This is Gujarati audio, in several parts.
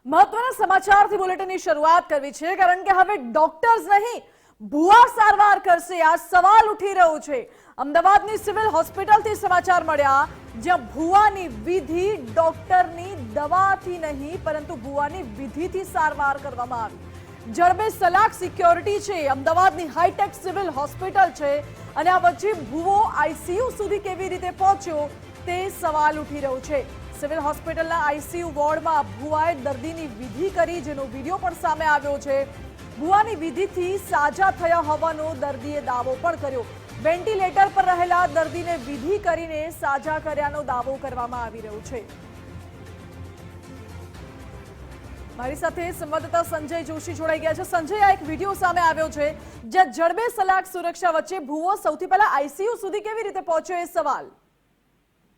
મહત્વના સમાચારથી બુલેટિનની શરૂઆત કરવી છે કારણ કે હવે ડોક્ટર્સ નહીં ભુવા સારવાર કરશે આ સવાલ ઉઠી રહ્યો છે। અમદાવાદની સિવિલ હોસ્પિટલથી સમાચાર મળ્યા જ્યાં ભુવાની વિધિ ડોક્ટરની દવાથી નહીં પરંતુ ભુવાની વિધિથી સારવાર કરવામાં આવી। જડબે સલાક સિક્યોરિટી છે, અમદાવાદની હાઈટેક સિવિલ હોસ્પિટલ છે અને આ વચ્ચે ભુવો આઈસીયુ સુધી કેવી રીતે પહોંચ્યો તે સવાલ ઉઠી રહ્યો છે। સિવિલ હોસ્પિટલના આઈસીયુ વોર્ડમાં ભુવાએ દર્દીની વિધિ કરી જેનો વિડીયો પણ સામે આવ્યો છે। ભુવાની વિધિથી સાજા થયા હોવાનો દર્દીએ દાવો પણ કર્યો। વેન્ટિલેટર પર રહેલા દર્દીને વિધિ કરીને સાજા કર્યાનો દાવો કરવામાં આવી રહ્યો છે। મારી સાથે સંવાદદાતા સંજય જોશી જોડાઈ ગયા છે। સંજય, આ એક વિડીયો સામે આવ્યો છે જ્યાં જડબે સલાક સુરક્ષા વચ્ચે ભુવો સૌથી પહેલા આઈસીયુ સુધી કેવી રીતે પહોંચ્યો એ સવાલ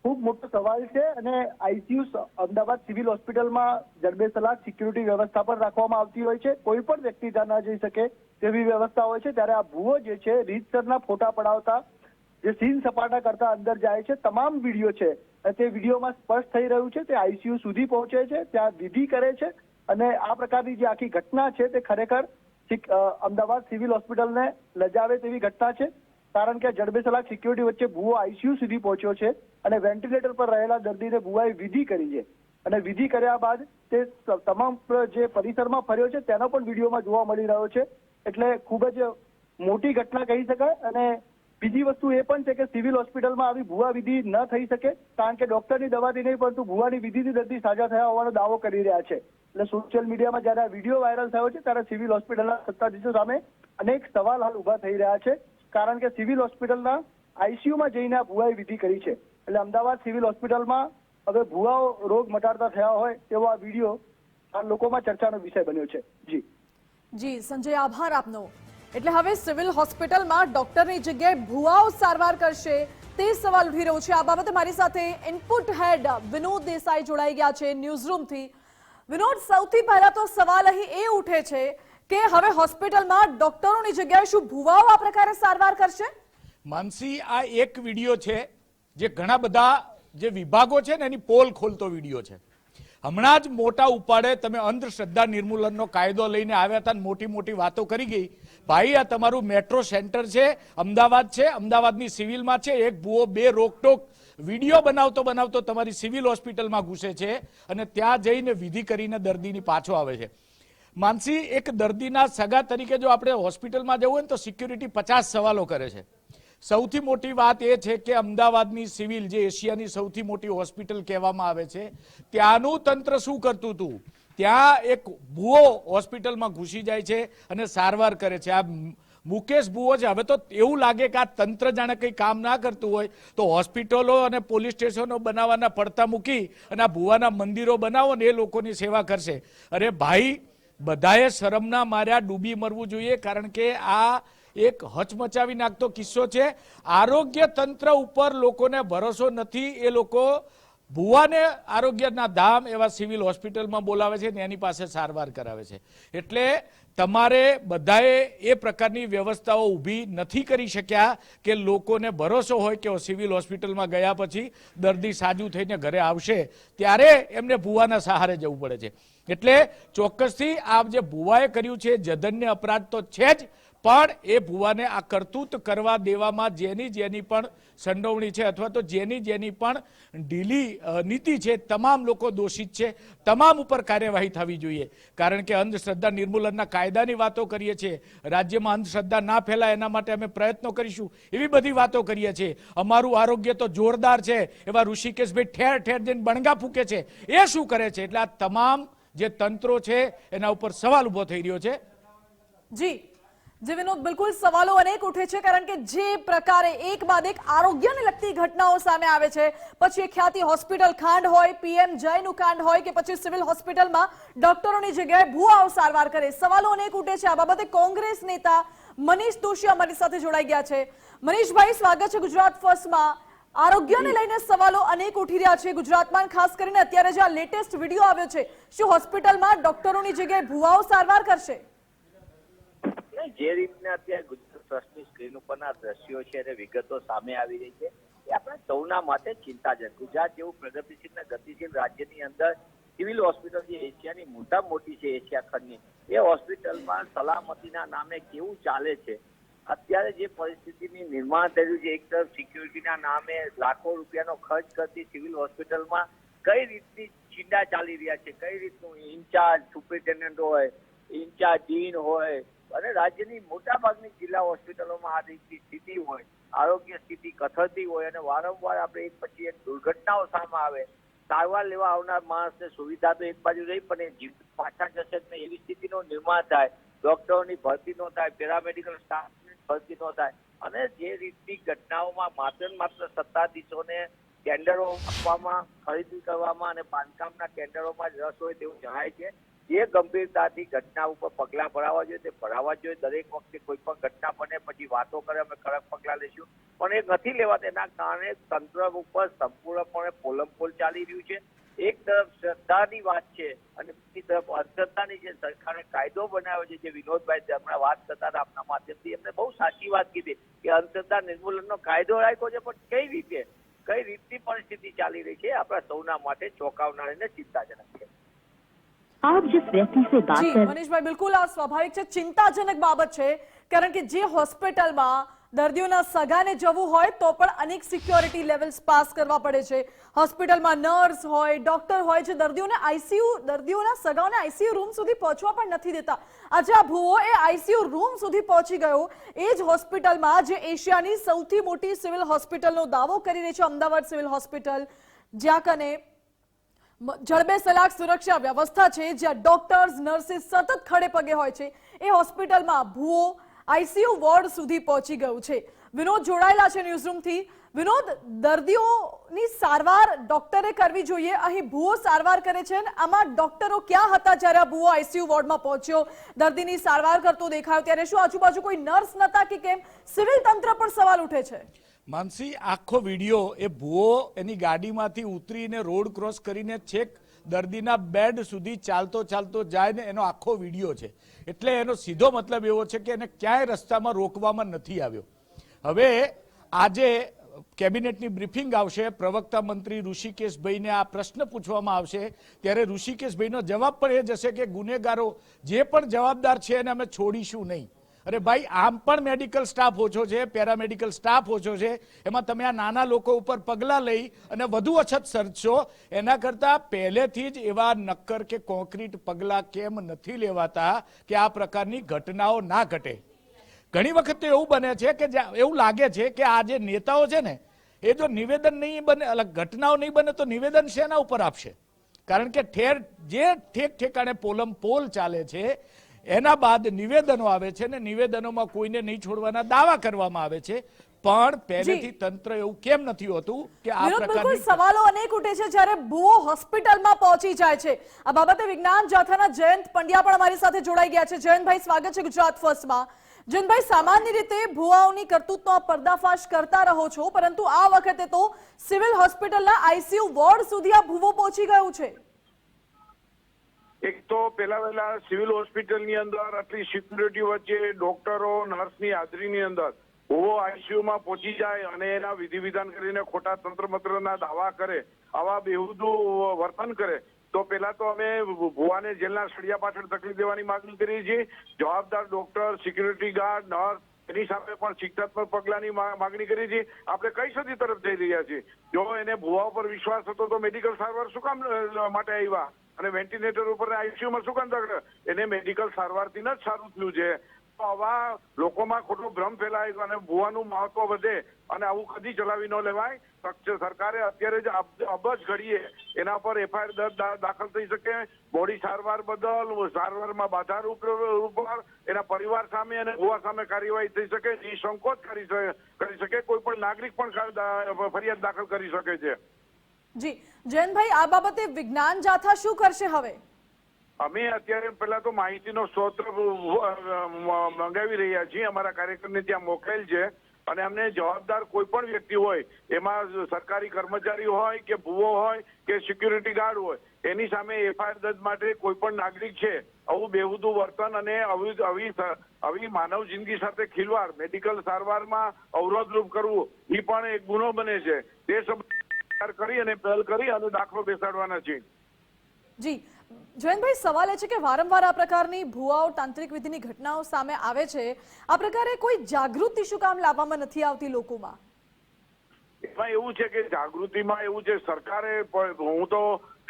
ખૂબ મોટો સવાલ છે અને આઈસીયુ અમદાવાદ સિવિલ હોસ્પિટલમાં જડબે સલાક સિક્યુરિટી વ્યવસ્થા પણ રાખવામાં આવતી હોય છે। કોઈ પણ વ્યક્તિ ત્યાં ન જઈ શકે તેવી વ્યવસ્થા હોય છે। ત્યારે આ ભુવો જે છે રીતસરના ફોટા પડાવતા જે સીન સપાટા કરતા અંદર જાય છે, તમામ વિડીયો છે તે વિડીયોમાં સ્પષ્ટ થઈ રહ્યું છે। તે આઈસીયુ સુધી પહોંચે છે, ત્યાં વિધિ કરે છે અને આ પ્રકારની જે આખી ઘટના છે તે ખરેખર અમદાવાદ સિવિલ હોસ્પિટલને લજાવે તેવી ઘટના છે। કારણ કે જડબે સલાક સિક્યુરિટી વચ્ચે ભુવો આઈસીયુ સુધી પહોંચ્યો છે અને વેન્ટિલેટર પર રહેલા દર્દીને ભુવાએ વિધિ કરી છે અને વિધિ કર્યા બાદ તે તમામ જે પરિસરમાં ફર્યો છે તેનો પણ વિડીયોમાં જોવા મળી રહ્યો છે। એટલે ખૂબ જ મોટી ઘટના કહી શકાય। અને બીજી વસ્તુ એ પણ છે કે સિવિલ હોસ્પિટલમાં આવી ભુવા વિધિ ન થઈ શકે કારણ કે ડોક્ટરની દવાથી નહીં પરંતુ ભુવાની વિધિથી દર્દી સાજા થયા હોવાનો દાવો કરી રહ્યા છે। એટલે સોશિયલ મીડિયામાં જ્યારે આ વિડીયો વાયરલ થયો છે ત્યારે સિવિલ હોસ્પિટલના સત્તાધીશો સામે અનેક સવાલ હાલ ઉભા થઈ રહ્યા છે કારણ કે સિવિલ હોસ્પિટલના આઈસીયુમાં જઈને આ ભુવાએ વિધિ કરી છે। એટલે અમદાવાદ સિવિલ હોસ્પિટલમાં હવે ભુવાઓ રોગ મટાડતા થયા હોય તેવો આ વિડીયો આ લોકોમાં ચર્ચાનો વિષય બન્યો છે। જી સંજય, આભાર આપનો। એટલે હવે સિવિલ હોસ્પિટલમાં ડોક્ટરની જગ્યાએ ભુવાઓ સારવાર કરશે તે સવાલ ઉઠી રહ્યો છે। આ બાબતે મારી સાથે ઇનપુટ હેડ વિનોદ દેસાઈ જોડાઈ ગયા છે ન્યૂઝરૂમથી। વિનોદ, સૌથી પહેલા તો સવાલ અહીં એ ઉઠે છે કે હવે હોસ્પિટલમાં ડોક્ટરોની જગ્યાએ શું ભુવાઓ આ પ્રકારે સારવાર કરશે? માનસી, આ એક વિડીયો છે જે ઘણા બધા જે વિભાગો છે ને એની પોલ ખોલતો વિડીયો છે। હમણાં જ મોટા ઉપાડે તમે અંધશ્રદ્ધા નિર્મૂલનનો કાયદો લઈને આવ્યા હતા, મોટી મોટી વાતો કરી ગઈ। ભાઈ, આ તમારું મેટ્રો સેન્ટર છે, અમદાવાદ છે, અમદાવાદની સિવિલમાં છે, એક ભુવો બે રોકટોક વિડીયો બનાવતો તમારી સિવિલ હોસ્પિટલમાં ઘૂસે છે અને ત્યાં જઈને વિધિ કરીને દર્દીની પાછો આવે છે। માનસી, એક દર્દીના સગા તરીકે જો આપણે હોસ્પિટલમાં જવું હોય ને તો સિક્યુરિટી 50 સવાલો કરે છે। સૌથી મોટી વાત એ છે કે અમદાવાદની સિવિલ જે એશિયાની સૌથી મોટી હોસ્પિટલ કહેવામાં આવે છે ત્યાંનું તંત્ર શું કરતું હતું? ત્યાં એક ભુવો હોસ્પિટલમાં ઘૂસી જાય છે અને સારવાર કરે છે। આ મુકેશ ભુવો છે। હવે તો એવું લાગે કે આ તંત્ર જાણે કંઈ કામ ના કરતું હોય તો હોસ્પિટલો અને પોલીસ સ્ટેશનો બનાવવાના પડતા મૂકી અને આ ભુવાના મંદિરો બનાવો ને એ લોકોની સેવા કરશે। અરે ભાઈ, બધાએ શરમના માર્યા ડૂબી મરવું જોઈએ કારણ કે આ એક હચમચાવી નાખતો કિસ્સો છે। આરોગ્ય તંત્ર ઉપર લોકોને ભરોસો નથી। એ લોકો ભુવાને આરોગ્યના ધામ એવા સિવિલ હોસ્પિટલમાં બોલાવે છે ને એની પાસે સારવાર કરાવે છે। એટલે તમારે બધાએ એ પ્રકારની વ્યવસ્થાઓ ઊભી નથી કરી શક્યા કે લોકોને ભરોસો હોય કે સિવિલ હોસ્પિટલમાં ગયા પછી દર્દી સાજું થઈને ઘરે આવશે, ત્યારે એમને ભુવાના સહારે જવું પડે છે। એટલે ચોક્કસથી આ જે ભુવાએ કર્યું છે જધન્ય અપરાધ તો છે જ, પણ એ ભુવાને આ કરતૂત કરવા દેવામાં જેની પણ સંડોવણી છે અથવા તો જેની પણ ઢીલી નીતિ છે તમામ લોકો દોષિત છે। તમામ ઉપર કાર્યવાહી થવી જોઈએ કારણ કે અંધશ્રદ્ધા નિર્મૂલનના કાયદાની વાતો કરીએ છીએ, રાજ્યમાં અંધશ્રદ્ધા ના ફેલાય એના માટે અમે પ્રયત્નો કરીશું એવી બધી વાતો કરીએ છીએ। અમારું આરોગ્ય તો જોરદાર છે એવા ઋષિકેશભાઈ ઠેર ઠેર જઈને બણગા ફૂકે છે, એ શું કરે છે? એટલે આ તમામ જે તંત્રો છે એના ઉપર સવાલ ઉભો થઈ રહ્યો છે। જી વિનોદ, બિલકુલ સવાલો અનેક ઉઠે છે કારણ કે જે પ્રકારે એક બાદ એક આરોગ્યને લગતી ઘટનાઓ સામે આવે છે, પછી ખ્યાતિ હોસ્પિટલ કાંડ હોય, પીએમ જયનું કાંડ હોય કે પછી સિવિલ હોસ્પિટલમાં ડોક્ટરોની જગ્યાએ ભુવાઓ સારવાર કરે, સવાલો અનેક ઉઠે છે। આ બાબતે કોંગ્રેસ નેતા મનીષ દોશી અમારી સાથે જોડાઈ ગયા છે। મનીષભાઈ, સ્વાગત છે ગુજરાત ફર્સ્ટમાં। આરોગ્યને લઈને સવાલો અનેક ઉઠી રહ્યા છે ગુજરાતમાં, ખાસ કરીને અત્યારે જે આ લેટેસ્ટ વિડીયો આવ્યો છે, શું હોસ્પિટલમાં ડોક્ટરોની જગ્યાએ ભુવાઓ સારવાર કરશે? જે રીતના અત્યારે ગુજરાત ટ્રસ્ટની સ્ક્રીન ઉપરના દ્રશ્યો છે અને વિગતો સામે આવી રહી છે એ આપણા સૌના માટે ચિંતાજનક। ગુજરાત જેવું પ્રગતિશીલ અને ગતિશીલ રાજ્યની અંદર સિવિલ હોસ્પિટલ જે એશિયાની મોટામાં મોટી છે, એશિયા ખંડની, એ હોસ્પિટલમાં સલામતીના નામે કેવું ચાલે છે. અત્યારે જે પરિસ્થિતિની નિર્માણ થયું છે, એક તરફ સિક્યુરિટીના નામે લાખો રૂપિયાનો ખર્ચ કરતી સિવિલ હોસ્પિટલમાં કઈ રીતની ચીંડા ચાલી રહ્યા છે, કઈ રીતનું ઇન્ચાર્જ સુપ્રિન્ટેન્ડન્ટ હોય, ઇન્ચાર્જ ડીન હોય અને રાજ્યની મોટાભાગની જિલ્લા હોસ્પિટલોમાં આ રીતની સ્થિતિ હોય, આરોગ્ય સ્થિતિ કથળતી હોય અને વારંવાર આપણે એક પછી એક દુર્ઘટનાઓ સામે આવે, સારવાર લેવા આવનાર માણસને સુવિધા તો એક બાજુ રહી પણ એ જીવ પાછા જશે ને એવી સ્થિતિનું નિર્માણ થાય, ડોક્ટરોની ભરતી ન થાય, પેરામેડિકલ સ્ટાફની ભરતી ન થાય અને જે રીતની ઘટનાઓમાં માત્ર સત્તાધીશોને ટેન્ડરો આપવામાં, ખરીદી કરવામાં અને બાંધકામના ટેન્ડરોમાં જ રસ હોય તેવું જણાય છે. જે ગંભીરતાથી ઘટના ઉપર પગલાં ભરાવા જોઈએ તે ભરાવા જોઈએ. દરેક વખતે કોઈ પણ ઘટના બને પછી વાતો કરે અમે કડક પગલાં લઈશું, પણ એ નથી લેવાતા. એના કારણે તંત્ર ઉપર સંપૂર્ણપણે પોલમપોલ ચાલી રહ્યું છે. એક તરફ શ્રદ્ધાની વાત છે અને બીજી તરફ અંધશ્રદ્ધાની જે સરકારે કાયદો બનાવ્યો છે, જે વિનોદભાઈ હમણાં વાત કરતા હતા આપના માધ્યમથી, એમને બહુ સાચી વાત કીધી કે અંધશ્રદ્ધા નિર્મૂલનનો કાયદો રાખ્યો છે, પણ કઈ રીતે, કઈ રીતની પરિસ્થિતિ ચાલી રહી છે આપણા સૌના માટે ચોંકાવનારી અને ચિંતાજનક છે. आप जिस व्यक्ति से बात જી कर મનીષભાઈ, બિલકુલ આ સ્વાભાવિક છે, ચિંતાજનક બાબત છે, કારણ કે જે હોસ્પિટલમાં દર્દીઓના સગાને જવું હોય તો પણ અનેક સિક્યોરિટી લેવલ્સ પાસ કરવા પડે છે. હોસ્પિટલમાં નર્સ હોય, ડોક્ટર હોય છે, દર્દીઓના સગાઓને આઈસીયુ રૂમ સુધી પહોંચવા પણ નથી દેતા. આજે આ ભૂવો એ આઈસીયુ રૂમ સુધી પહોંચી ગયો, એ જ હોસ્પિટલમાં જે એશિયાની સૌથી મોટી સિવિલ હોસ્પિટલનો દાવો કરી રહી છે, અમદાવાદ સિવિલ હોસ્પિટલ, જ્યાં કને જડબેસલાક સુરક્ષા વ્યવસ્થા છે, જ્યાં ડોક્ટર્સ, નર્સિસ સતત ખડે પગે હોય છે, એ હોસ્પિટલમાં ભૂવો આઈસીયુ વોર્ડ સુધી પહોંચી ગયું છે. વિનોદ જોડાયેલા છે ન્યૂઝરૂમથી. વિનોદ, દર્દીઓની સારવાર ડોક્ટરે કરવી જોઈએ, અહીં ભૂવો સારવાર કરે છે, અને આમાં ડોક્ટરો ક્યાં હતા જ્યારે આ ભૂવો આઈસીયુ વોર્ડમાં પહોંચ્યો, દર્દીની સારવાર કરતો દેખાયો ત્યારે? શું આજુબાજુ કોઈ નર્સ નતા કે કેમ? સિવિલ તંત્ર પર સવાલ ઉઠે છે. માનસી, આખો વિડીયો એ ભૂવો એની ગાડીમાંથી ઉતરીને રોડ ક્રોસ કરીને છેક દર્દીના બેડ સુધી ચાલતો જાય ને એનો આખો વિડીયો છે. એટલે એનો સીધો મતલબ એવો છે કે એને ક્યાંય રસ્તામાં રોકવામાં નથી આવ્યો. હવે આજે કેબિનેટની બ્રીફિંગ આવશે, પ્રવક્તા મંત્રી ઋષિકેશભાઈને આ પ્રશ્ન પૂછવામાં આવશે, ત્યારે ઋષિકેશભાઈનો જવાબ પણ એ જ હશે કે ગુનેગારો જે પણ જવાબદાર છે એને અમે છોડીશું નહીં. અરે ભાઈ, આમ પણ મેડિકલ સ્ટાફ ઓછો છે, પેરામેડિકલ સ્ટાફ ઓછો છે, એમાં તમે આ નાના લોકો ઉપર પગલાં લઈ અને વધુ અછત સર્જશો. એના કરતાં પહેલેથી જ એવા નક્કર કે કોન્ક્રીટ પગલાં કેમ નથી લેવાતા કે આ પ્રકારની ઘટનાઓ ના ઘટે? ઘણી વખત એવું બને છે કે એવું લાગે છે કે આ જે નેતાઓ છે ને, એ જો નિવેદન નહીં બને, ઘટનાઓ નહીં બને તો નિવેદન શેના ઉપર આપશે? કારણ કે ઠેક ઠેકાણે પોલ ચાલે છે. એના બાદ નિવેદનો આવે છે ને નિવેદનોમાં કોઈને નહીં છોડવાના દાવા કરવામાં આવે છે, પણ પહેલેથી તંત્ર એવું કેમ નથી હોતું કે આ પ્રકારની સવાલો અનેક ઉઠે છે જ્યારે ભૂવો હોસ્પિટલમાં પહોંચી જાય છે. આ બાબતે વિજ્ઞાન જાથાના જયંત પંડ્યા પણ અમારી સાથે જોડાઈ ગયા છે. જયંતભાઈ, સ્વાગત છે ગુજરાત ફર્સ્ટમાં. જયંતભાઈ, સામાન્ય રીતે ભૂવાઓની કરતૂતનો પર્દાફાશ કરતા રહો છો, પરંતુ આ વખતે તો સિવિલ હોસ્પિટલના આઈસીયુ વોર્ડ સુધી આ ભૂવો પહોંચી ગયું છે. એક તો પેલા સિવિલ હોસ્પિટલની અંદર આટલી સિક્યુરિટી વચ્ચે ડોક્ટરો, નર્સની હાજરીની અંદર ભૂવો આઈસીયુમાં પહોંચી જાય અને એના વિધિ વિધાન કરીને ખોટા તંત્ર-મંત્રના દાવા કરે, આવા બેહુદું વર્તન કરે, તો પેલા તો અમે ભૂવાને જેલના સળિયા પાછળ ધકેલી દેવાની માંગણી કરીએ છીએ. જવાબદાર ડોક્ટર, સિક્યુરિટી ગાર્ડ, નર્સ એની સામે પણ શિક્ષાત્મક પગલાની માંગણી કરી છે. આપણે કઈ સદી તરફ જઈ રહ્યા છીએ? જો એને ભૂવા ઉપર વિશ્વાસ હતો તો મેડિકલ સારવાર શું કામ માટે આવ્યા અને વેન્ટિલેટર ઉપર આઈસીયુમાં શું કામ દગડે? એને મેડિકલ સારવારથી જ સારું થયું છે. તો આવા લોકોમાં ખોટો ભ્રમ ફેલાય અને ભૂવાનું મહત્વ વધે અને આવું કદી ચલાવી ન લેવાય. સરકારે અત્યારે જ અબજ ઘડીએ એના પર એફઆઈઆર દાખલ થઈ શકે. બોડી સારવાર બદલ, સારવારમાં બાધારૂપ એના પરિવાર સામે અને ભૂવા સામે કાર્યવાહી થઈ શકે, નિસંકોચ કરી શકે. કોઈ પણ નાગરિક પણ ફરિયાદ દાખલ કરી શકે છે. જી જયંતભાઈ, આ બાબતે વિજ્ઞાન જાથા શું કરશે હવે? અમે અત્યારે પેલા તો માહિતીનો સ્ત્રોત મંગાવી રહ્યા છીએ, અમારા કાર્યકરને ત્યાં મોકલેલ છે અને અમને જવાબદાર કોઈ પણ વ્યક્તિ હોય, એમાં સરકારી કર્મચારી હોય કે ભૂવો હોય કે સિક્યુરિટી ગાર્ડ હોય, એની સામે એફઆઈઆર દર્જ માટે કોઈ પણ નાગરિક છે આવું બેહુદું વર્તન અને આવી માનવ જિંદગી સાથે ખિલવાડ, મેડિકલ સારવારમાં અવરોધરૂપ કરવું, એ પણ એક ગુનો બને છે. તે સબ કરી અને પહેલ કરી અને દાખલો બેસાડવાના છે. જી જયંતભાઈ, સવાલ એ છે કે વારંવાર આ પ્રકારની ભુવાઓ તાંત્રિક વિધિની ઘટનાઓ સામે આવે છે. આ પ્રકારે કોઈ જાગૃતિ શું કામ લાવવામાં નથી આવતી લોકોમાં? એમાં એવું છે કે જાગૃતિમાં એવું છે, સરકારે હું તો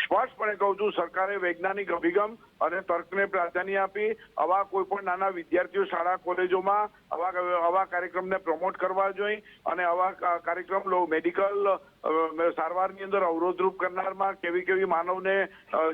સ્પષ્ટપણે કહું છું, સરકારે વૈજ્ઞાનિક અભિગમ અને તર્કને પ્રાધાન્ય આપી આવા કોઈ પણ નાના વિદ્યાર્થીઓ શાળા કોલેજોમાં આવા કાર્યક્રમને પ્રમોટ કરવા જોઈએ અને આવા કાર્યક્રમ મેડિકલ સારવારની અંદર અવરોધરૂપ કરનારમાં કેવી માનવને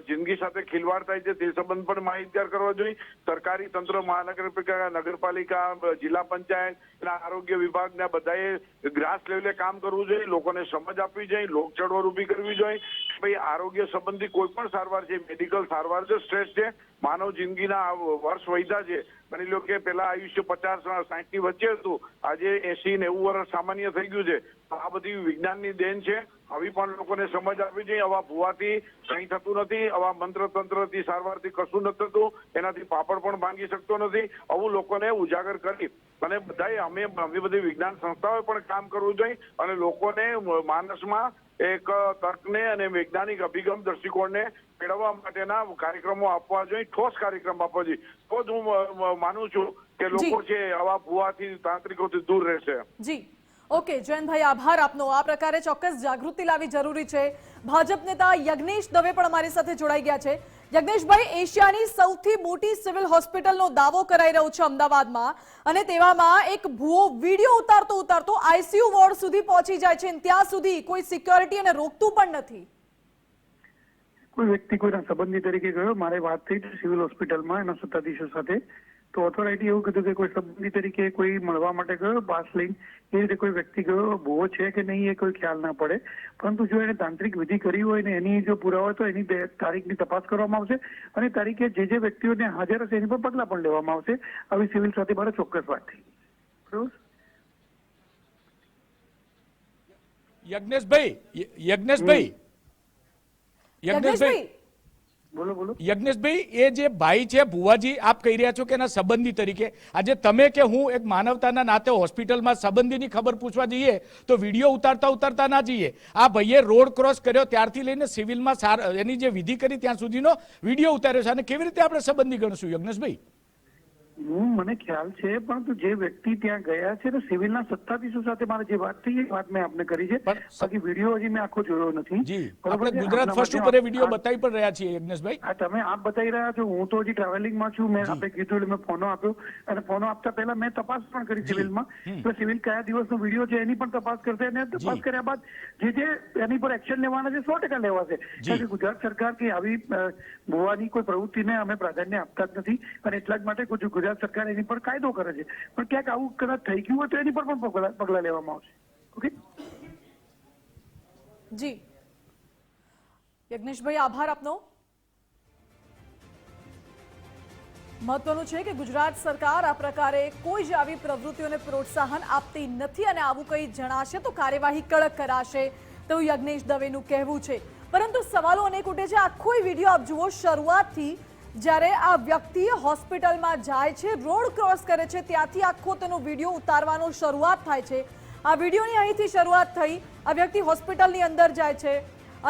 જિંદગી સાથે ખિલવાડ થાય છે તે સંબંધ પણ માહિતગાર કરવા જોઈએ. સરકારી તંત્ર, મહાનગરપાલિકા, નગરપાલિકા, જિલ્લા પંચાયત, આરોગ્ય વિભાગના બધાએ ગ્રાસ લેવલે કામ કરવું જોઈએ, લોકોને સમજ આપવી જોઈએ, લોક ચળવળ ઊભી કરવી જોઈએ. ભાઈ આરોગ્ય સંબંધી કોઈ પણ સારવાર છે, મેડિકલ સારવાર છે, સ્ટ્રેસ છે, માનવ જિંદગીના વર્ષ વૈધા છે. માની લો કે પેલા આયુષ્ય 50-60 ની વચ્ચે હતું, આજે 80-90 વર્ષ સામાન્ય થઈ ગયું છે. આ બધી વિજ્ઞાનની દેન છે. આવી પણ લોકોને સમજ આપવી જોઈએ. આવા ભુવાથી કંઈ થતું નથી, આવા મંત્ર તંત્રથી સારવારથી કશું નથી થતું, એનાથી પાપડ પણ ભાંગી શકતો નથી. આવું લોકોને ઉજાગર કરી અને બધાએ અમે બધી વિજ્ઞાન સંસ્થાઓએ પણ કામ કરવું જોઈએ અને લોકોને માનસમાં એક તર્કને અને વૈજ્ઞાનિક અભિગમ દ્રષ્ટિકોણને મેળવવા માટેના કાર્યક્રમો આપવા જોઈએ, ઠોસ કાર્યક્રમ આપવા જોઈએ. તો જ હું માનું છું કે લોકો છે આવા ભુવાથી તાંત્રિકોથી દૂર રહેશે. જી ઓકે જયંતભાઈ, આભાર આપનો. આ પ્રકારે ચોક્કસ જાગૃતિ લાવવી જરૂરી છે. ભાજપ નેતા યજ્ઞેશ દવે પણ અમારી સાથે જોડાઈ ગયા છે. યજ્ઞેશભાઈ, એશિયાની સૌથી મોટી સિવિલ હોસ્પિટલનો દાવો કરાઈ રહ્યો છે અમદાવાદમાં, અને તેવામાં એક ભુવો વિડીયો ઉતારતો આઈસીયુ વોર્ડ સુધી પહોંચી જાય છે, ત્યાં સુધી કોઈ સિક્યોરિટી એને રોકતું પણ નથી. કોઈ વ્યક્તિ કોઈના સંબંધી તરીકે ગયો, મારે વાત થઈ સિવિલ હોસ્પિટલમાં એના સત્તાધીશો સાથે, તો ઓથોરિટી એવું કીધું કે કોઈ સંબંધી તરીકે કોઈ મળવા માટે ગયો પાસ લઈને, એ રીતે કોઈ વ્યક્તિ ગયો, ભૂવો છે કે નહીં એ કોઈ ખ્યાલ ના પડે. પરંતુ જો એને તાંત્રિક વિધિ કરી હોય ને એની જો પુરાવા હોય તો એની તારીખની તપાસ કરવામાં આવશે અને તારીખે જે વ્યક્તિઓને હાજર હશે એની પર પગલાં પણ લેવામાં આવશે. આવી સિવિલ સાથે મારે ચોક્કસ વાત થઈ. બરોબર યજ્ઞેશભાઈ, બોલો. યજ્ઞેશભાઈ, એ જે ભાઈ છે ભુવાજી, આપ કહી રહ્યા છો કે એના સંબંધી તરીકે, આજે તમે કે હું એક માનવતાના નાતે હોસ્પિટલમાં સંબંધીની ખબર પૂછવા જઈએ તો વિડીયો ઉતારતા ના જઈએ. આ ભાઈએ રોડ ક્રોસ કર્યો ત્યારથી લઈને સિવિલમાં એની જે વિધિ કરી ત્યાં સુધીનો વિડીયો ઉતાર્યો છે, અને કેવી રીતે આપણે સંબંધી ગણશું યજ્ઞેશભાઈ? મને ખ્યાલ છે, પરંતુ જે વ્યક્તિ ત્યાં ગયા છે તો સિવિલના સત્તાધીશો સાથે મારે જે વાત થઈ એ વાત મેં આપને કરી છે. બાકી વિડીયો હજી મેં આખો જોયો નથી. જી, આપણે ગુજરાત ફર્સ્ટ ઉપર વિડીયો બતાવી પણ રહ્યા છીએ યજ્ઞેશભાઈ. હા, તમે આપ બતાવી રહ્યા છો, હું તો હજી ટ્રાવેલિંગમાં છું. મેં આપણે કીધું એટલે મેં ફોનો આપ્યો, અને ફોનો આપતા પહેલા મેં તપાસ પણ કરી સિવિલમાં. તો સિવિલ કયા દિવસનો વિડીયો છે એની પણ તપાસ કરશે, અને તપાસ કર્યા બાદ જે એની પર એક્શન લેવાના છે 100% લેવાશે. કારણ કે ગુજરાત સરકાર કે આવી ભુવાની કોઈ પ્રવૃત્તિને અમે પ્રાધાન્ય આપતા જ નથી, અને એટલા જ માટે ગુજરાત સરકાર એની પર કાયદો કરે છે. પણ ક્યાંક આવું કદાચ થઈ ગયું હોય તો એની પર પણ પગલા લેવામાં આવશે. ઓકે જી યજ્ઞેશભાઈ, આભાર આપનો. મહત્વનું છે કે ગુજરાત સરકાર આ પ્રકારે કોઈ જ આવી પ્રવૃત્તિઓને પ્રોત્સાહન આપતી નથી, અને આવું કંઈ જણાશે તો કાર્યવાહી કડક કરાશે તેવું યજ્ઞેશ દવેનું કહેવું છે. પરંતુ સવાલો અનેક ઉઠે છે. આખો વિડીયો આપ જુઓ, શરૂઆતથી જ્યારે આ વ્યક્તિ હોસ્પિટલમાં જાય છે, રોડ ક્રોસ કરે છે, ત્યાંથી આખો તેનો વિડીયો ઉતારવાનો શરૂઆત થાય છે. આ વિડીયોની અહીંથી શરૂઆત થઈ. આ વ્યક્તિ હોસ્પિટલની અંદર જાય છે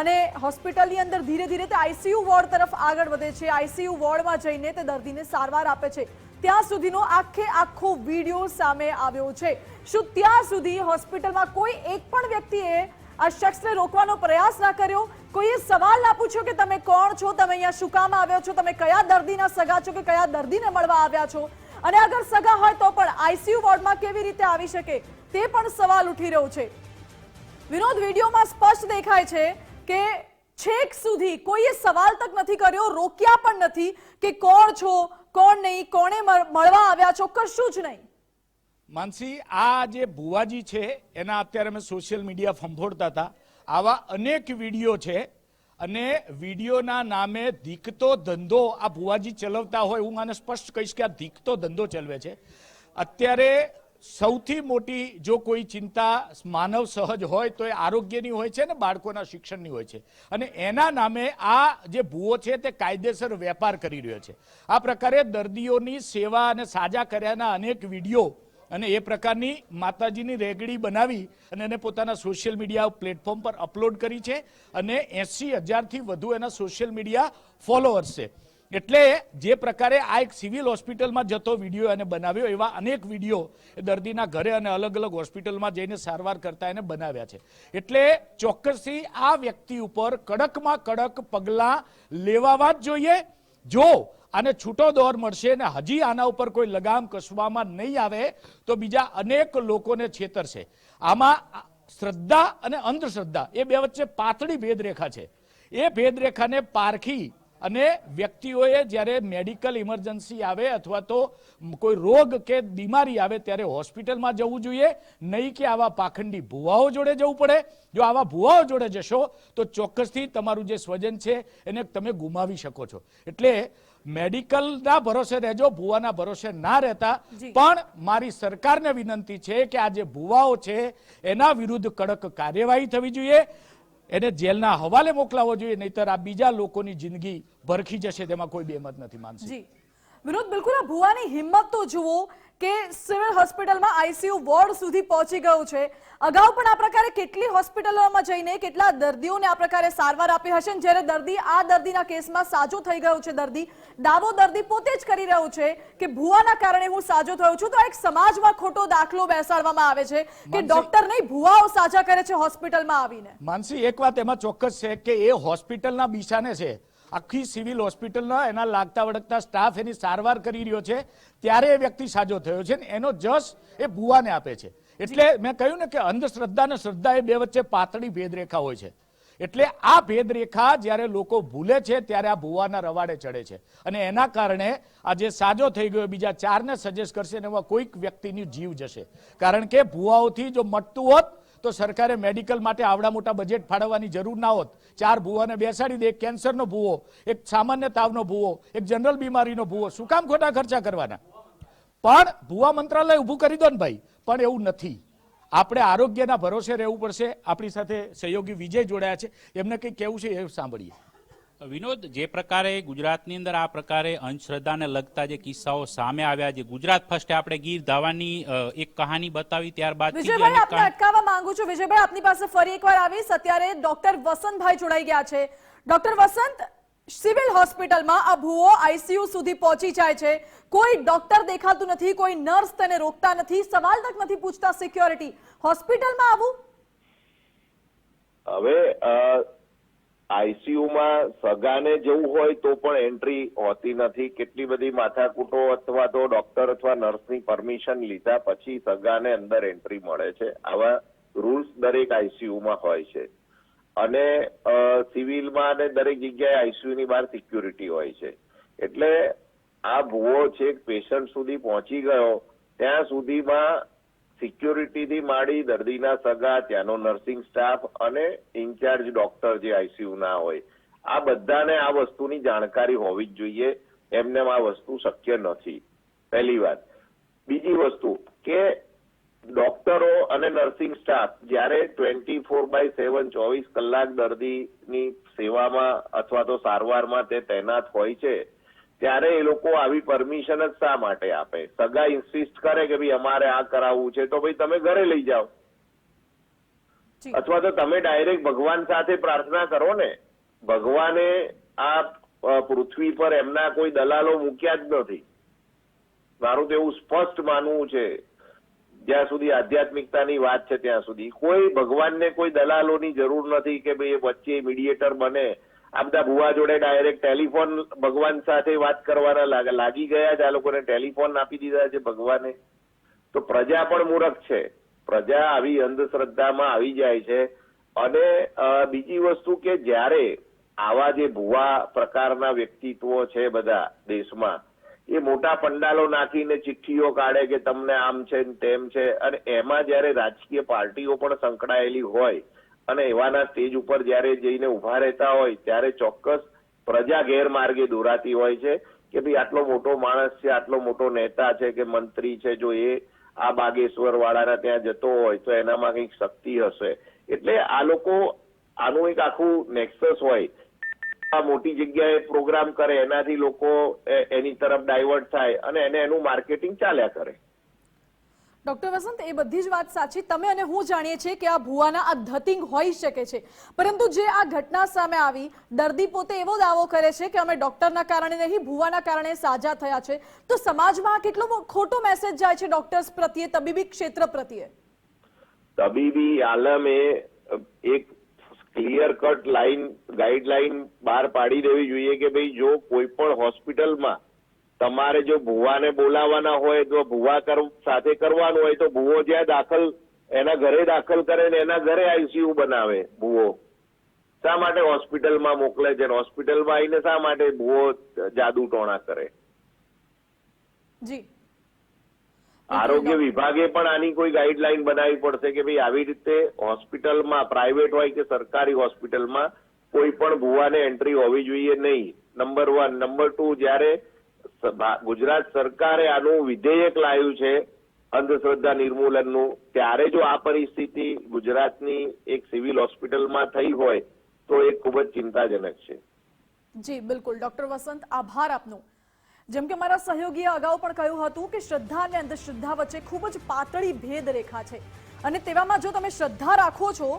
અને હોસ્પિટલની અંદર ધીરે ધીરે તે આઈસીયુ વોર્ડ તરફ આગળ વધે છે. આઈસીયુ વોર્ડમાં જઈને તે દર્દીને સારવાર આપે છે. ત્યાં સુધીનો આખો વિડીયો સામે આવ્યો છે. શું ત્યાં સુધી હોસ્પિટલમાં કોઈ એક પણ વ્યક્તિએ આ શખ્સને રોકવાનો પ્રયાસ ના કર્યો? કોઈએ સવાલ ના પૂછ્યો કે તમે કોણ છો, તમે અહીંયા શું કામ આવ્યો છો, તમે કયા દર્દીના સગા છો કે કયા દર્દીને મળવા આવ્યા છો, અને અગર સગા હોય તો પણ આઈસીયુ વોર્ડમાં કેવી રીતે આવી શકે તે પણ સવાલ ઉઠી રહ્યો છે. વિનોદ, વિડીયોમાં સ્પષ્ટ દેખાય છે કે છેક સુધી કોઈએ સવાલ તક નથી કર્યો, રોક્યા પણ નથી કે કોણ છો, કોણ નહીં, કોણે મળવા આવ્યા છો, કશું જ નહીં. માનસી, આ જે ભુવાજી છે એના અત્યારે અમે સોશિયલ મીડિયા ફંફોડતા હતા. આવા અનેક વિડીયો છે, અને વિડીયોના નામે ધીકતો ધંધો આ ભુવાજી ચલાવતા હોય. હું આને સ્પષ્ટ કહીશ કે આ ધીકતો ધંધો ચલાવે છે. અત્યારે સૌથી મોટી જો કોઈ ચિંતા માનવ સહજ હોય તો એ આરોગ્યની હોય છે ને બાળકોના શિક્ષણની હોય છે, અને એના નામે આ જે ભુવો છે તે કાયદેસર વેપાર કરી રહ્યો છે. આ પ્રકારે દર્દીઓની સેવા અને સાજા કર્યાના અનેક વિડીયો અને એ પ્રકારની માતાજીની રેગડી બનાવી અને એને પોતાના સોશિયલ મીડિયા પ્લેટફોર્મ પર અપલોડ કરી છે અને 80,000થી વધુ એના સોશિયલ મીડિયા ફોલોઅર્સ છે. એટલે જે પ્રકારે આ એક સિવિલ હોસ્પિટલમાં જતો વિડીયો એને બનાવ્યો, એવા અનેક વિડીયો દર્દીના ઘરે અને અલગ અલગ હોસ્પિટલમાં જઈને સારવાર કરતા એને બનાવ્યા છે. એટલે ચોક્કસથી આ વ્યક્તિ ઉપર કડકમાં કડક પગલાં લેવાવા જ જોઈએ. જો આને છૂટો દોર મળશે અને હજી આના ઉપર કોઈ લગામ કસવામાં નહીં આવે તો બીજા અનેક લોકોને છેતરશે. આમાં શ્રદ્ધા અને અંધશ્રદ્ધા એ બે વચ્ચે પાતળી ભેદરેખા છે. એ ભેદરેખાને પારખી અને વ્યક્તિઓએ જ્યારે મેડિકલ ઇમરજન્સી આવે અથવા તો કોઈ રોગ કે બીમારી આવે ત્યારે હોસ્પિટલમાં જવું જોઈએ, નહીં કે આવા પાખંડી ભુવાઓ જોડે જવું પડે. જો આવા ભુવાઓ જોડે જશો તો ચોક્કસથી તમારું જે સ્વજન છે એને તમે ગુમાવી શકો છો. એટલે મેડિકલના ભરોસે રહેજો, ભુવાના ભરોસે ના રહેતા. પણ મારી સરકારને વિનંતી છે કે આ જે ભુવાઓ છે એના વિરુદ્ધ કડક કાર્યવાહી થવી જોઈએ, એને જેલના હવાલે મોકલાવો જોઈએ, નહીતર આ બીજા લોકોની જિંદગી ભરખી જશે, તેમાં કોઈ બેમત નથી. માનસી વિનોદ, બિલકુલ આ ભુવાની હિંમત તો જુઓ કે સિવિલ હોસ્પિટલમાં આઈસીયુ વોર્ડ સુધી પહોંચી ગયું છે. અગાઉ પણ આ પ્રકારે કેટલી હોસ્પિટલોમાં જઈને કેટલા દર્દીઓને આ પ્રકારે સારવાર આપી હશે. જ્યારે દર્દી આ દર્દીના કેસમાં સાજો થઈ ગયો છે, દાવો દર્દી પોતે જ કરી રહ્યું છે કે ભુવાના કારણે હું સાજો થયો છું. તો એક સમાજમાં ખોટો દાખલો બેસાડવામાં આવે છે કે ડોક્ટર નહીં ભુવાઓ સાજા કરે છે હોસ્પિટલમાં આવીને. માનસી, એક વાત એમાં ચોક્કસ છે કે એ હોસ્પિટલના બિશાને છે, આખી સિવિલ હોસ્પિટલના એના લાગતા વળગતા સ્ટાફ એની સારવાર કરી રહ્યો છે ત્યારે એ વ્યક્તિ સાજો થયો છે ને એનો જશ એ ભુવાને આપે છે. એટલે મેં કહ્યું ને કે અંધશ્રદ્ધા અને શ્રદ્ધા એ બે વચ્ચે પાતળી ભેદરેખા હોય છે. એટલે આ ભેદરેખા જ્યારે લોકો ભૂલે છે ત્યારે આ ભુવાના રવાડે ચડે છે અને એના કારણે આ જે સાજો થઈ ગયો બીજા 4ને સજેસ્ટ કરશે ને એમાં કોઈક વ્યક્તિની જીવ જશે. કારણ કે ભુવાઓથી જો મટતું હોત તો સરકારે મેડિકલ માટે આવડા મોટા બજેટ ફાળવવાની જરૂર ના હોત. 4 ભુવાને બેસાડી દે, એક કેન્સરનો ભુવો, એક સામાન્ય તાવનો ભુવો, એક જનરલ બીમારીનો ભુવો, શું કામ ખોટા ખર્ચા કરવાના? પણ ભુવા મંત્રાલય ઊભું કરી દો ને ભાઈ. પણ એવું નથી. આપણે આરોગ્યના ભરોસે રહેવું પડશે. આપણી સાથે સહયોગી વિજય જોડાયા છે, એમને કંઈ કહેવું છે એ સાંભળીએ. વિનોદ, જે પ્રકારે ગુજરાતની અંદર આ પ્રકારે અંધશ્રદ્ધાને લગતા જે કિસ્સાઓ સામે આવ્યા, જે ગુજરાત ફર્સ્ટે આપણે ગીર ધાવાની એક કહાની બતાવી, ત્યારબાદ વિજયભાઈ આપને અટકાવવા માંગુ છું. વિજયભાઈ આપની પાસે ફરી એકવાર આવીશ. અત્યારે ડોક્ટર વસંતભાઈ જોડાઈ ગયા છે. ડોક્ટર વસંત, સિવિલ હોસ્પિટલમાં આ ભુવો આઈસીયુ સુધી પહોંચી જાય છે, કોઈ ડોક્ટર દેખાતું નથી, કોઈ નર્સ તેને રોકતા નથી, સવાલ તક નથી પૂછતા સિક્યોરિટી. હોસ્પિટલમાં આવું હવે આઈસીયુમાં સગાને જવું હોય તો પણ એન્ટ્રી હોતી નથી. કેટલી બધી માથાકૂટો અથવા તો ડોક્ટર અથવા નર્સની પરમિશન લીધા પછી સગાને અંદર એન્ટ્રી મળે છે. આવા રૂલ્સ દરેક આઈસીયુમાં હોય છે અને સિવિલમાં અને દરેક જગ્યાએ આઈસીયુની બહાર સિક્યુરિટી હોય છે. એટલે આ ભુવો છે પેશન્ટ સુધી પહોંચી ગયો ત્યાં સુધીમાં સિક્યુરિટીથી માંડી દર્દીના સગા, ત્યાંનો નર્સિંગ સ્ટાફ અને ઇન્ચાર્જ ડોક્ટર જે આઈસીયુ ના હોય, આ બધાને આ વસ્તુની જાણકારી હોવી જ જોઈએ. એમને આ વસ્તુ શક્ય નથી, પહેલી વાત. બીજી વસ્તુ કે ડોક્ટરો અને નર્સિંગ સ્ટાફ જ્યારે 24/7 24 કલાક દર્દીની સેવામાં અથવા તો સારવારમાં તે તૈનાત હોય છે ત્યારે એ લોકો આવી પરમિશન જ શા માટે આપે? સગા ઇન્સિસ્ટ કરે કે ભાઈ અમારે આ કરાવવું છે તો ભાઈ તમે ઘરે લઈ જાઓ, અથવા તો તમે ડાયરેક્ટ ભગવાન સાથે પ્રાર્થના કરો ને. ભગવાને આ પૃથ્વી પર એમના કોઈ દલાલો મૂક્યા જ નથી. મારું તો એવું સ્પષ્ટ માનવું છે, જ્યાં સુધી આધ્યાત્મિકતાની વાત છે ત્યાં સુધી કોઈ ભગવાનને કોઈ દલાલોની જરૂર નથી કે ભાઈ વચ્ચે મીડિયેટર બને. આ બધા ભુવા જોડે ડાયરેક્ટ ટેલિફોન ભગવાન સાથે વાત કરવાના લાગી ગયા છે. આ લોકોને ટેલિફોન આપી દીધા છે ભગવાને. તો પ્રજા પણ મૂર્ખ છે. પ્રજા આવી અંધશ્રદ્ધામાં આવી જાય છે. અને બીજી વસ્તુ કે જ્યારે આવા જે ભુવા પ્રકારના વ્યક્તિત્વો છે બધા દેશમાં, એ મોટા પંડાલો નાખીને ચિઠ્ઠીઓ કાઢે કે તમને આમ છે તેમ છે, અને એમાં જયારે રાજકીય પાર્ટીઓ પણ સંકળાયેલી હોય અને એવાના સ્ટેજ ઉપર જયારે જઈને ઉભા રહેતા હોય ત્યારે ચોક્કસ પ્રજા ગેરમાર્ગે દોરાતી હોય છે કે ભાઈ આટલો મોટો માણસ છે, આટલો મોટો નેતા છે કે મંત્રી છે, જો એ આ બાગેશ્વર વાળાના ત્યાં જતો હોય તો એનામાં કંઈક શક્તિ હશે. એટલે આ લોકો આનું એક આખું નેક્સસ હોય, આ મોટી જગ્યાએ પ્રોગ્રામ કરે એનાથી લોકો એની તરફ ડાયવર્ટ થાય અને એને એનું માર્કેટિંગ ચાલ્યા કરે. ડોક્ટર વસંત, એ બધી જ વાત સાચી. તમે અને હું જાણીએ છીએ કે આ ભુવાના આ ધતિંગ હોઈ શકે છે, પરંતુ જે આ ઘટના સામે આવી, દર્દી પોતે એવો દાવો કરે છે કે અમે ડોક્ટરના કારણે નહીં, ભુવાના કારણે સાજા થયા છે. તો સમાજમાં કેટલો ખોટો મેસેજ જાય છે ડોક્ટર્સ પ્રત્યે, તબીબી ક્ષેત્ર પ્રત્યે? તબીબી આલમે એક ક્લિયર કટ લાઈન ગાઈડલાઈન બહાર પાડી દેવી જોઈએ કે ભાઈ જો કોઈ પણ હોસ્પિટલમાં તમારે જો ભુવાને બોલાવવાના હોય તો ભુવા સાથે કરવાનું હોય તો ભુવો જ્યાં દાખલ એના ઘરે દાખલ કરે ને એના ઘરે આઈસીયુ બનાવે. ભુવો શા માટે હોસ્પિટલમાં મોકલે છે, હોસ્પિટલમાં આવીને શા માટે ભુવો જાદુ ટોણા કરે? જી, આરોગ્ય વિભાગે પણ આની કોઈ ગાઈડલાઈન બનાવવી પડશે કે ભાઈ આવી રીતે હોસ્પિટલમાં, પ્રાઇવેટ હોય કે સરકારી હોસ્પિટલમાં, કોઈ પણ ભુવાને એન્ટ્રી હોવી જોઈએ નહીં. નંબર 1. નંબર 2, જ્યારે ગુજરાત સરકારે આનું વિધેયક લાવ્યું છે અંધશ્રદ્ધા નિર્મૂલનનું, ત્યારે જો આ પરિસ્થિતિ ગુજરાતની એક સિવિલ હોસ્પિટલમાં થઈ હોય તો એ ખૂબ જ ચિંતાજનક છે. જી બિલકુલ. ડોક્ટર વસંત, આભાર આપનો. જેમ કે મારા સહયોગીએ અગાઉ પણ કહ્યું હતું કે શ્રદ્ધા અને અંધશ્રદ્ધા વચ્ચે ખૂબ જ પાતળી ભેદ રેખા છે, અને તેવામાં જો તમે શ્રદ્ધા રાખો છો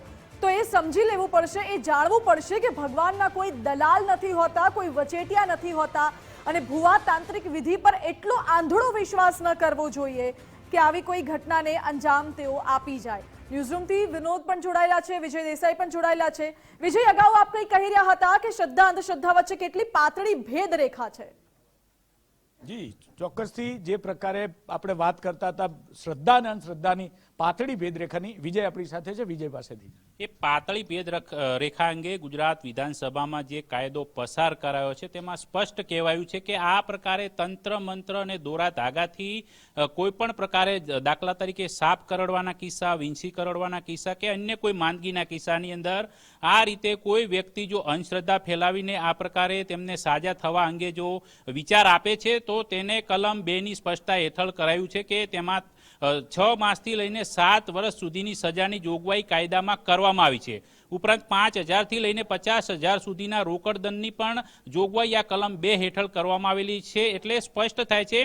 તો એ સમજી લેવું પડશે, એ જાણવું પડશે કે ભગવાનના કોઈ દલાલ નથી હોતા, કોઈ વચેટિયા નથી હોતા, અને ભુવા તાંત્રિક વિધિ પર એટલો આંધળો વિશ્વાસ ન કરવો જોઈએ કે આવી કોઈ ઘટનાને અંજામ તેઓ આપી જાય. ન્યૂઝરૂમથી વિનોદ પણ જોડાયેલા છે, વિજય દેસાઈ પણ જોડાયેલા છે. વિજય, અગાઉ આપ કંઈ કહી રહ્યા હતા કે શ્રદ્ધા અંધશ્રદ્ધા વચ્ચે કેટલી પાતળી ભેદ રેખા છે? જી ચોક્કસથી જે પ્રકારે આપણે વાત કરતા હતા શ્રદ્ધા અને અંધશ્રદ્ધાની પાતળી ભેદરેખાની, વિજય આપણી સાથે છે. વિજય પાસેથી એ પાતળી ભેદ રેખા અંગે ગુજરાત વિધાનસભામાં જે કાયદો પસાર કરાયો છે તેમાં સ્પષ્ટ કહેવાયું છે કે આ પ્રકારે તંત્ર મંત્ર અને દોરા ધાગાથી કોઈ પણ પ્રકારે, દાખલા તરીકે સાપ કરડવાના કિસ્સા, વીંછી કરડવાના કિસ્સા કે અન્ય કોઈ માંદગીના કિસ્સાની અંદર આ રીતે કોઈ વ્યક્તિ જો અંધશ્રદ્ધા ફેલાવીને આ પ્રકારે તેમને સાજા થવા અંગે જો વિચાર આપે છે તો તેને કલમ 2ની સ્પષ્ટતા હેઠળ કરાયું છે કે તેમાં 6 માસથી લઈને 7 વર્ષ સુધીની સજાની જોગવાઈ કાયદામાં કરવામાં આવી છે. ઉપરાંત 5,000 થી લઈને 50,000 સુધીના રોકડ દંડની પણ જોગવાઈ આ કલમ 2 હેઠળ કરવામાં આવેલી છે. એટલે સ્પષ્ટ થાય છે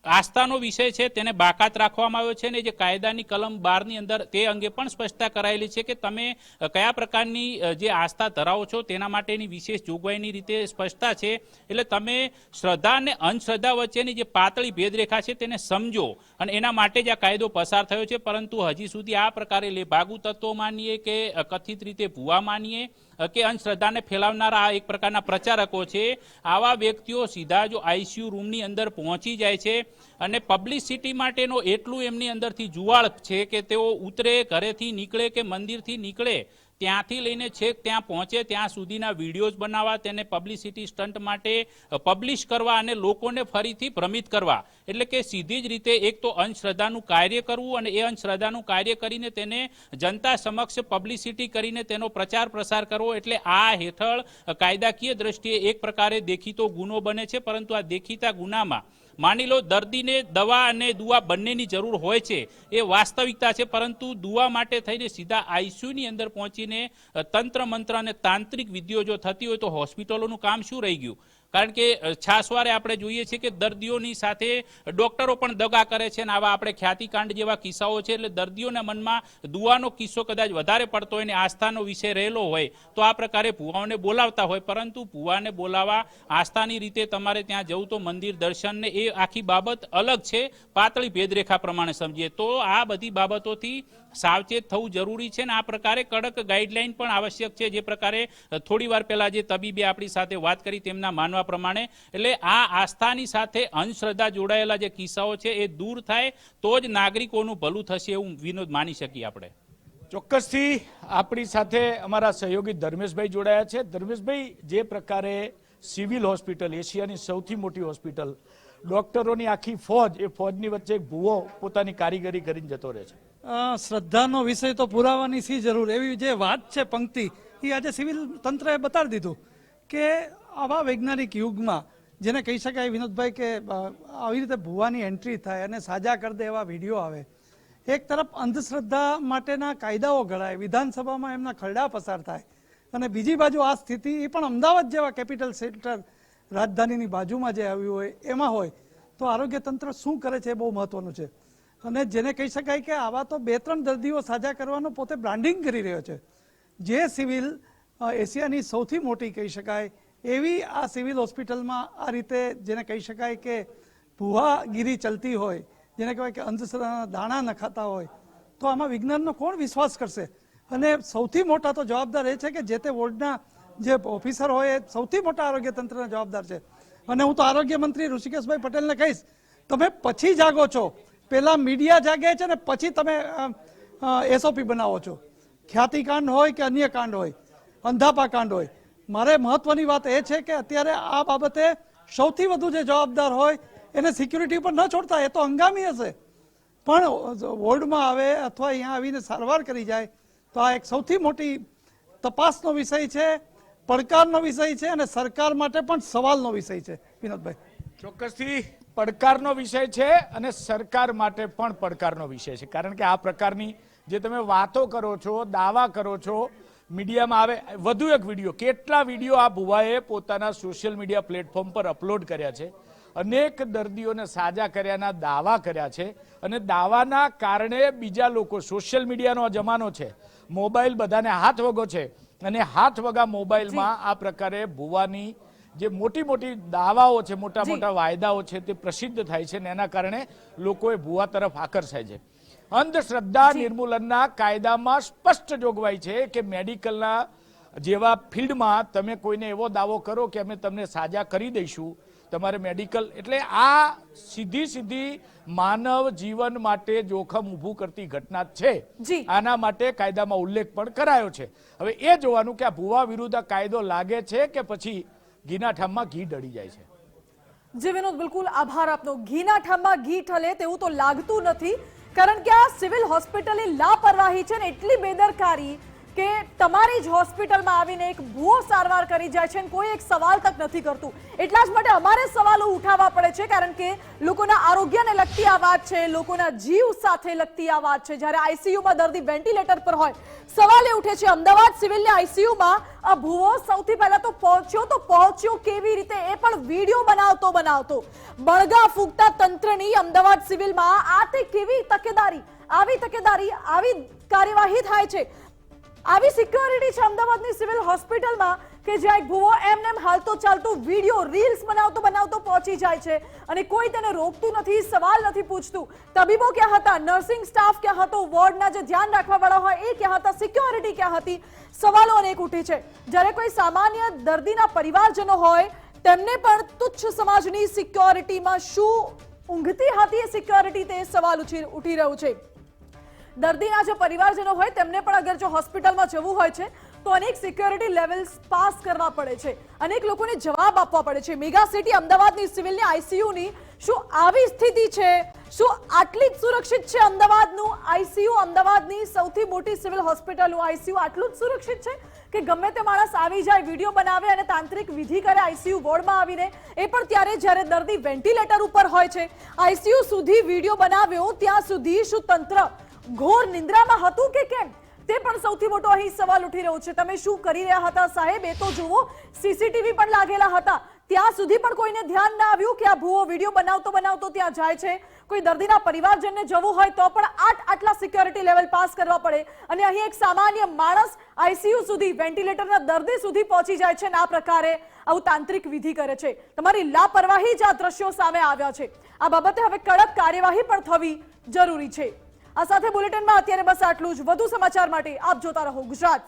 આસ્થાનો વિષય છે તેને બાકાત રાખવામાં આવ્યો છે, ને જે કાયદાની કલમ 12ની અંદર તે અંગે પણ સ્પષ્ટતા કરાયેલી છે કે તમે કયા પ્રકારની જે આસ્થા ધરાવો છો તેના માટેની વિશેષ જોગવાઈની રીતે સ્પષ્ટતા છે. એટલે તમે શ્રદ્ધા અને અંધશ્રદ્ધા વચ્ચેની જે પાતળી ભેદરેખા છે તેને સમજો, અને એના માટે જ આ કાયદો પસાર થયો છે. પરંતુ હજી સુધી આ પ્રકારે લેભાગુ તત્વો માનીએ કે કથિત રીતે ભુવા માનીએ કે અંધશ્રદ્ધાને ફેલાવનારા આ એક પ્રકારના પ્રચારકો છે, આવા વ્યક્તિઓ સીધા જો આઈસીયુ રૂમની અંદર પહોંચી જાય છે અને પબ્લિસિટી માટેનો એટલું એમની અંદરથી જુવાળ છે કે તેઓ ઉતરે, ઘરેથી નીકળે કે મંદિરથી નીકળે ત્યાંથી લઈને છેક ત્યાં પહોંચે ત્યાં સુધીના વિડીયોઝ બનાવવા, તેને પબ્લિસિટી સ્ટન્ટ માટે પબ્લિશ કરવા અને લોકોને ફરીથી ભ્રમિત કરવા. એટલે કે સીધી જ રીતે એક તો અંધશ્રદ્ધાનું કાર્ય કરવું અને એ અંધશ્રદ્ધાનું કાર્ય કરીને તેને જનતા સમક્ષ પબ્લિસિટી કરીને તેનો પ્રચાર પ્રસાર કરવો. એટલે આ હેઠળ કાયદાકીય દ્રષ્ટિએ એક પ્રકારે દેખીતો ગુનો બને છે. પરંતુ આ દેખીતા ગુનામાં માની લો દર્દીને દવા અને દુઆ બંનેની જરૂર હોય છે, એ વાસ્તવિકતા છે, પરંતુ દુઆ માટે થઈને સીધા આઈસીયુની અંદર પહોંચીને તંત્ર મંત્ર અને તાંત્રિક વિધિઓ જો થતી હોય તો હોસ્પિટલોનું કામ શું રહી ગયું? કારણ કે છાસવારે આપણે જોઈએ છીએ કે દર્દીઓની સાથે ડોક્ટરો પણ દગા કરે છે, અને આવા આપણે ખ્યાતિકાંડ જેવા કિસ્સાઓ છે. એટલે દર્દીઓના મનમાં દુઆનો કિસ્સો કદાચ વધારે પડતો હોય અને આસ્થાનો વિષય રહેલો હોય તો આ પ્રકારે ભુવાઓને બોલાવતા હોય. પરંતુ ભુવાને બોલાવવા આસ્થાની રીતે તમારે ત્યાં જવું તો મંદિર દર્શનને એ આખી બાબત અલગ છે. પાતળી ભેદરેખા પ્રમાણે સમજીએ તો આ બધી બાબતોથી સાવચેત થવું જરૂરી છે, અને આ પ્રકારે કડક ગાઈડલાઈન પણ આવશ્યક છે. જે પ્રકારે થોડી વાર પહેલા જે તબીબે આપણી સાથે વાત કરી તેમના માનવા પ્રમાણે, એટલે આ આસ્થાની સાથે અંધશ્રદ્ધા જોડાયેલા જે કિસ્સાઓ છે એ દૂર થાય તો જ નાગરિકોનું ભલું થશે એવું વિનોદ માની શકીએ આપણે. ચોક્કસથી આપણી સાથે અમારા સહયોગી ધર્મેશભાઈ જોડાયા છે. ધર્મેશભાઈ, જે પ્રકારે સિવિલ હોસ્પિટલ, એશિયાની સૌથી મોટી હોસ્પિટલ, ડોક્ટરોની આખી ફોજ, એ ફોજની વચ્ચે એક ભુવો પોતાની કારીગરી કરીને જતો રહે છે. શ્રદ્ધાનો વિષય તો પુરાવાની શી જરૂર, એવી જે વાત છે પંક્તિ, એ આજે સિવિલ તંત્રએ બતાવી દીધું કે આવા વૈજ્ઞાનિક યુગમાં જેને કહી શકાય વિનોદભાઈ કે આવી રીતે ભુવાની એન્ટ્રી થાય અને સાજા કરી દે એવા વિડીયો આવે. એક તરફ અંધશ્રદ્ધા માટેના કાયદાઓ ઘડાય, વિધાનસભામાં એમના ખરડા પસાર થાય, અને બીજી બાજુ આ સ્થિતિ એ પણ અમદાવાદ જેવા કેપિટલ સેન્ટર રાજધાનીની બાજુમાં જે આવ્યું હોય એમાં હોય, તો આરોગ્ય તંત્ર શું કરે છે એ બહુ મહત્વનું છે. અને જેને કહી શકાય કે આવા તો 2-3 દર્દીઓ સાજા કરવાનો પોતે બ્રાન્ડિંગ કરી રહ્યો છે. જે સિવિલ એશિયાની સૌથી મોટી કહી શકાય એવી આ સિવિલ હોસ્પિટલમાં આ રીતે જેને કહી શકાય કે ભુવાગીરી ચલતી હોય, જેને કહેવાય કે અંધશ્રદ્ધાના દાણા નખાતા હોય, તો આમાં વિજ્ઞાનનો કોણ વિશ્વાસ કરશે? અને સૌથી મોટા તો જવાબદાર એ છે કે જે તે વોર્ડના જે ઓફિસર હોય એ સૌથી મોટા આરોગ્ય તંત્રના જવાબદાર છે. અને હું તો આરોગ્ય મંત્રી ઋષિકેશભાઈ પટેલને કહીશ, તમે પછી જાગો છો, પહેલા મીડિયા જાગે છે ને પછી તમે એસઓપી બનાવો છો. ખ્યાતિકાંડ હોય કે અન્ય કાંડ હોય, અંધાપા કાંડ હોય, મારે મહત્વની વાત એ છે કે અત્યારે આ બાબતે સૌથી વધુ જે જવાબદાર હોય એને સિક્યુરિટી પર ન છોડતા, એ તો હંગામી હશે, પણ વોર્ડમાં આવે અથવા અહીંયા આવીને સારવાર કરી જાય તો આ એક સૌથી મોટી તપાસનો વિષય છે, પડકારનો વિષય છે અને સરકાર માટે પણ સવાલનો વિષય છે. વિનોદભાઈ, ચોક્કસથી પડકારનો વિષય છે અને સરકાર માટે પણ પડકારનો વિષય છે. કારણ કે આ પ્રકારની જે તમે વાતો કરો છો, દાવા કરો છો, મીડિયામાં આવે. વધુ એક વિડીયો, કેટલા વિડીયો આ ભુવાએ પોતાના સોશિયલ મીડિયા પ્લેટફોર્મ પર અપલોડ કર્યા છે. અનેક દર્દીઓને સાજા કર્યાના દાવા કર્યા છે અને દાવાના કારણે બીજા લોકો, સોશિયલ મીડિયાનો જમાનો છે, મોબાઈલ બધાને હાથ વગો છે અને હાથ વગા મોબાઈલમાં આ પ્રકારે ભુવાની જે મોટી મોટી દાવાઓ છે, મોટા મોટા વાયદાઓ છે તે પ્રસિદ્ધ થાય છે અને એના કારણે લોકોએ ભુવા તરફ આકર્ષાય છે. અંધશ્રદ્ધા નિર્મૂલનના કાયદામાં સ્પષ્ટ જોગવાઈ છે કે મેડિકલના જેવા ફિલ્ડમાં તમે કોઈને એવો દાવો કરો કે અમે તમને સાજા કરી દઈશું, તમારે મેડિકલ, એટલે આ સીધી માનવ જીવન માટે જોખમ ઊભું કરતી ઘટના છે. આના માટે કાયદામાં ઉલ્લેખ પણ કરાયો છે. હવે એ જોવાનું કે આ ભુવા વિરુદ્ધ કાયદો લાગે છે કે પછી ઘીના ઠામમાં ઘી ડળી જાય છે. જી વિનોદ, બિલકુલ આભાર આપનો. ઘીના ઠામમાં ઘી ઠલે તેવું તો લાગતું નથી, કારણ કે આ સિવિલ હોસ્પિટલની લાપરવાહી છે ને એટલી બેદરકારી કે તમારી જ હોસ્પિટલમાં આવીને એક ભૂવો સારવાર કરી જાય છે અને કોઈ એક સવાલ તક નથી કરતું. એટલા જ માટે અમારે સવાલો ઉઠાવવા પડે છે, કારણ કે લોકોના આરોગ્યને લગતી આ વાત છે, લોકોના જીવ સાથે લગતી આ વાત છે. જ્યારે આઈસીયુમાં દર્દી વેન્ટિલેટર પર હોય, સવાલ એ ઉઠે છે અમદાવાદ સિવિલના આઈસીયુમાં આ ભૂવો સૌથી પહેલા તો પહોંચ્યો કેવી રીતે, એ પણ વિડીયો બનાવતો બળગા ફૂંકતા તંત્રની અમદાવાદ સિવિલમાં આ તે કેવી તકેદારી, આવી કાર્યવાહી થાય છે, આવી સિક્યોરિટી છે અમદાવાદની સિવિલ હોસ્પિટલમાં કે જ્યાં એક ભૂવો એમને હાલતો ચાલતો વિડીયો રીલ્સ બનાવતો પહોંચી જાય છે અને કોઈ તેને રોકતું નથી, સવાલ નથી પૂછતું. તબીબો ક્યાં હતા, નર્સિંગ સ્ટાફ ક્યાં હતો, વોર્ડના જે ધ્યાન રાખવા વાળા હોય એ ક્યાં હતા, સિક્યોરિટી ક્યાં હતી? સવાલો અનેક ઉઠે છે. જ્યારે કોઈ સામાન્ય દર્દીના પરિવારજનો હોય તેમને પણ તુચ્છ સમાજની સિક્યોરિટીમાં શું ઊંઘતી હતી એ સિક્યોરિટી, તે સવાલ ઉઠી રહ્યું છે. દર્દીના જે પરિવારજનો હોય તેમને પણ અગર જો હોસ્પિટલમાં જવું હોય છે તો અનેક સિક્યોરિટી લેવલ્સ પાસ કરવા પડે છે, અનેક લોકોને જવાબ આપવા પડે છે. મેગા સિટી અમદાવાદની સિવિલની આઈસીયુની શું આવી સ્થિતિ છે? શું આટલી જ સુરક્ષિત છે અમદાવાદનું આઈસીયુ? અમદાવાદની સૌથી મોટી સિવિલ હોસ્પિટલનું આઈસીયુ આટલું જ સુરક્ષિત છે કે ગમે તે માણસ આવી જાય, વિડીયો બનાવે અને તાંત્રિક વિધિ કરે આઈસીયુ વોર્ડમાં આવીને? એ પણ ત્યારે જ્યારે દર્દી વેન્ટિલેટર ઉપર હોય છે. આઈસીયુ સુધી વિડીયો બનાવ્યો ત્યાં સુધી શું તંત્ર ઘોર નિંદ્રામાં હતું કે કેમ, તે પણ સૌથી મોટો અહીં સવાલ ઉઠી રહ્યો છે. તમે શું કરી રહ્યા હતા સાહેબ, એ તો જુઓ. સીસીટીવી પણ લાગેલા હતા, ત્યાં સુધી પણ કોઈને ધ્યાન ના આવ્યું કે આ ભૂવો વિડીયો બનાવતો ત્યાં જાય છે. કોઈ દર્દીના પરિવારજનને જવું હોય તો પણ આટલા સિક્યોરિટી લેવલ પાસ કરવા પડે અને અહીં એક સામાન્ય માણસ આઈસીયુ સુધી, વેન્ટિલેટરના દર્દી સુધી પહોંચી જાય છે અને આ પ્રકારે આવું તાંત્રિક વિધિ કરે છે. તમારી લાપરવાહી જ આ દ્રશ્યો સામે આવ્યા છે. આ બાબતે હવે કડક કાર્યવાહી પણ થવી જરૂરી છે. આ સાથે બુલેટિનમાં અત્યારે બસ આટલું જ. વધુ સમાચાર માટે આપ જોતા રહો ગુજરાત.